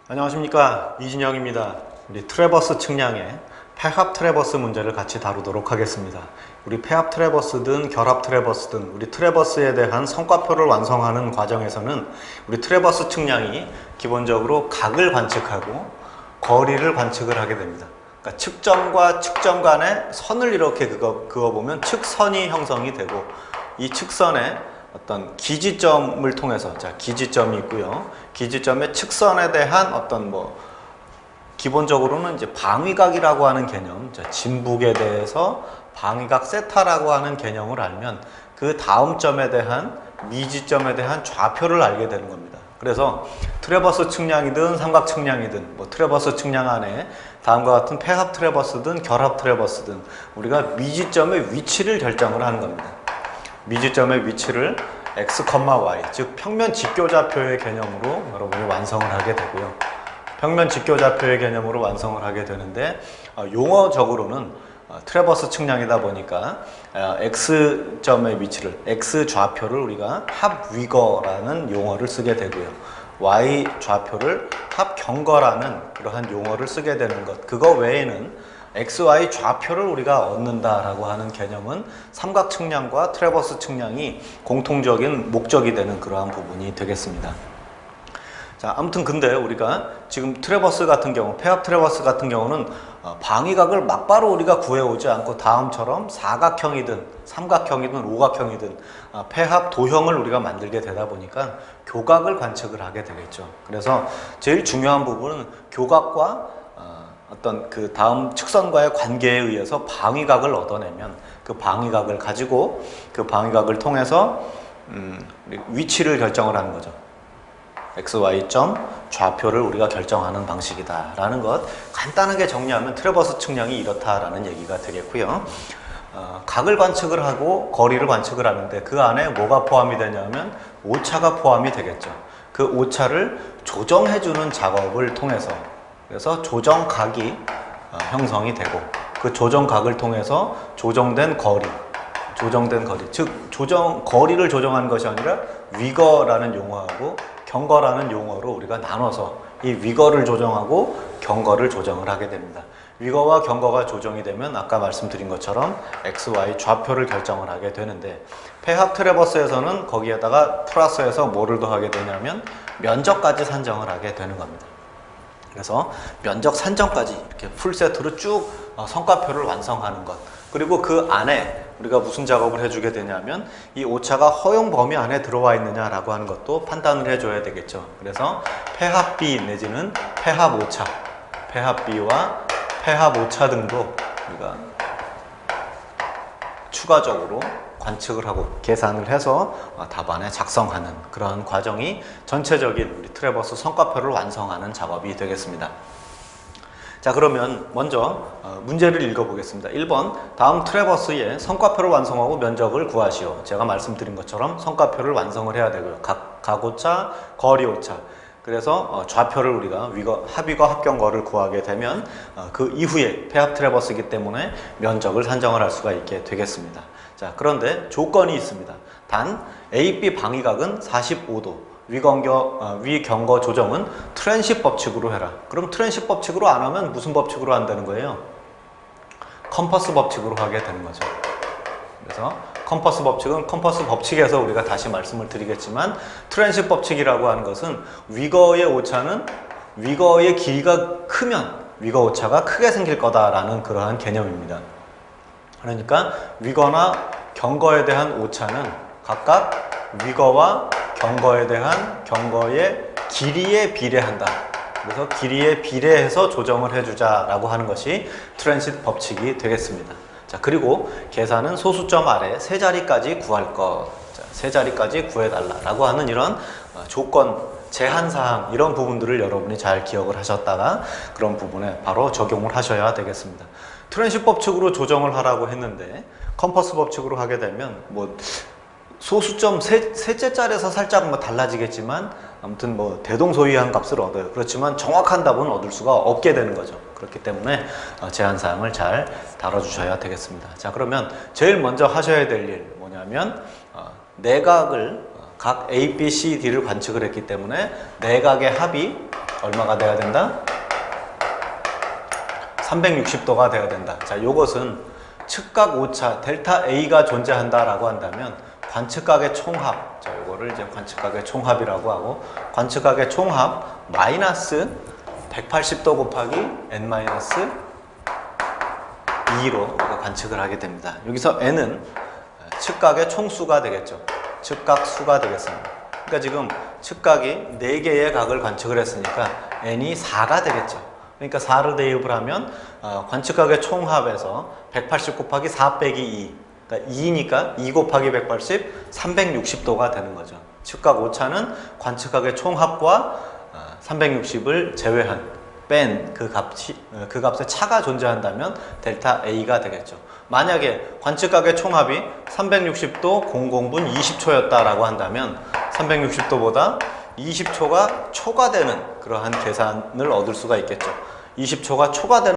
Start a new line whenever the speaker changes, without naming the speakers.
안녕하십니까, 이진영입니다. 우리 트래버스 측량의 폐합 트래버스 문제를 같이 다루도록 하겠습니다. 우리 폐합 트래버스든 결합 트래버스든 우리 트래버스에 대한 성과표를 완성하는 과정에서는 우리 트래버스 측량이 기본적으로 각을 관측하고 거리를 관측을 하게 됩니다. 그러니까 측점과 측점 간의 선을 이렇게 그어보면 측선이 형성이 되고, 이 측선에 어떤 기지점을 통해서, 자, 기지점이 있고요. 기지점의 측선에 대한 어떤 기본적으로는 이제 방위각이라고 하는 개념, 자, 진북에 대해서 방위각 세타라고 하는 개념을 알면 그 다음 점에 대한 미지점에 대한 좌표를 알게 되는 겁니다. 그래서 트래버스 측량이든 삼각 측량이든 트래버스 측량 안에 다음과 같은 폐합 트래버스든 결합 트래버스든 우리가 미지점의 위치를 결정을 하는 겁니다. 미지점의 위치를 x, y, 즉 평면 직교좌표의 개념으로 여러분이 완성을 하게 되고요. 평면 직교좌표의 개념으로 완성을 하게 되는데, 용어적으로는 트래버스 측량이다 보니까 x점의 위치를, x 좌표를 우리가 합위거라는 용어를 쓰게 되고요. y 좌표를 합경거라는 그러한 용어를 쓰게 되는 것, 그거 외에는 XY 좌표를 우리가 얻는다라고 하는 개념은 삼각 측량과 트래버스 측량이 공통적인 목적이 되는 그러한 부분이 되겠습니다. 자, 아무튼 근데 우리가 지금 트래버스 같은 경우, 폐합 트래버스 같은 경우는 방위각을 막바로 우리가 구해오지 않고 다음처럼 사각형이든 삼각형이든 오각형이든 폐합 도형을 우리가 만들게 되다 보니까 교각을 관측을 하게 되겠죠. 그래서 제일 중요한 부분은 교각과 어떤 그 다음 측선과의 관계에 의해서 방위각을 얻어내면 그 방위각을 가지고 그 방위각을 통해서 위치를 결정을 하는 거죠. XY점 좌표를 우리가 결정하는 방식이다 라는 것, 간단하게 정리하면 트래버스 측량이 이렇다라는 얘기가 되겠고요. 각을 관측을 하고 거리를 관측을 하는데 그 안에 뭐가 포함이 되냐면 오차가 포함이 되겠죠. 그 오차를 조정해주는 작업을 통해서, 그래서 조정각이 형성이 되고, 그 조정각을 통해서 조정된 거리, 즉 거리를 조정하는 것이 아니라 위거라는 용어하고 경거라는 용어로 우리가 나눠서 이 위거를 조정하고 경거를 조정을 하게 됩니다. 위거와 경거가 조정이 되면 아까 말씀드린 것처럼 XY 좌표를 결정을 하게 되는데, 폐합 트래버스에서는 거기에다가 플러스해서 뭐를 더하게 되냐면 면적까지 산정을 하게 되는 겁니다. 그래서 면적 산정까지 이렇게 풀세트로 쭉 성과표를 완성하는 것, 그리고 그 안에 우리가 무슨 작업을 해주게 되냐면 이 오차가 허용 범위 안에 들어와 있느냐라고 하는 것도 판단을 해줘야 되겠죠. 그래서 폐합비 내지는 폐합오차, 폐합비와 폐합오차 등도 우리가 추가적으로 관측을 하고 계산을 해서 답안에 작성하는 그런 과정이 전체적인 우리 트래버스 성과표를 완성하는 작업이 되겠습니다. 자, 그러면 먼저 문제를 읽어보겠습니다. 1번, 다음 트래버스의 성과표를 완성하고 면적을 구하시오. 제가 말씀드린 것처럼 성과표를 완성을 해야 되고요. 각오차, 거리오차. 그래서 좌표를 우리가 합위거 합경거를 구하게 되면 그 이후에 폐합 트래버스이기 때문에 면적을 산정을 할 수가 있게 되겠습니다. 자, 그런데 조건이 있습니다. 단 AB 방위각은 45도, 위경거 조정은 트랜십 법칙으로 해라. 그럼 트랜십 법칙으로 안 하면 무슨 법칙으로 한다는 거예요? 컴퍼스 법칙으로 하게 되는 거죠. 그래서 컴퍼스 법칙은 컴퍼스 법칙에서 우리가 다시 말씀을 드리겠지만, 트랜십 법칙이라고 하는 것은 위거의 오차는 위거의 길이가 크면 위거 오차가 크게 생길 거다라는 그러한 개념입니다. 그러니까 위거나 경거에 대한 오차는 각각 위거와 경거에 대한 경거의 길이에 비례한다. 그래서 길이에 비례해서 조정을 해주자라고 하는 것이 트랜십 법칙이 되겠습니다. 자, 그리고 계산은 소수점 아래 세 자리까지 구할 것. 자, 세 자리까지 구해달라라고 하는 이런 조건, 제한사항, 이런 부분들을 여러분이 잘 기억을 하셨다가 그런 부분에 바로 적용을 하셔야 되겠습니다. 트랜십 법칙으로 조정을 하라고 했는데 컴퍼스 법칙으로 하게 되면 소수점 셋째 자리에서 살짝 달라지겠지만 아무튼 대동소이한 값을 얻어요. 그렇지만 정확한 답은 얻을 수가 없게 되는 거죠. 그렇기 때문에 제한사항을 잘 다뤄주셔야 되겠습니다. 자, 그러면 제일 먼저 하셔야 될 일 뭐냐면 내각을 각 A, B, C, D를 관측을 했기 때문에 내각의 합이 얼마가 돼야 된다? 360도가 돼야 된다. 자, 요것은 측각 오차 델타 A가 존재한다라고 한다면 관측각의 총합, 자, 요거를 이제 관측각의 총합이라고 하고, 관측각의 총합 마이너스 180도 곱하기 n-2로 관측을 하게 됩니다. 여기서 n은 측각의 총수가 되겠죠. 측각 수가 되겠습니다. 그러니까 지금 측각이 4개의 각을 관측을 했으니까 n이 4가 되겠죠. 그러니까 4를 대입을 하면 관측각의 총합에서 180 곱하기 4 빼기 2, 그러니까 2니까 2 곱하기 180, 360도가 되는 거죠. 측각 오차는 관측각의 총합과 360을 제외한 뺀 그 값의 차가 존재한다면 델타 A가 되겠죠. 만약에 관측각의 총합이 360도 00분 20초였다라고 한다면 360도보다 20초가 초과되는 그러한 계산을 얻을 수가 있겠죠. 20초가 초과되는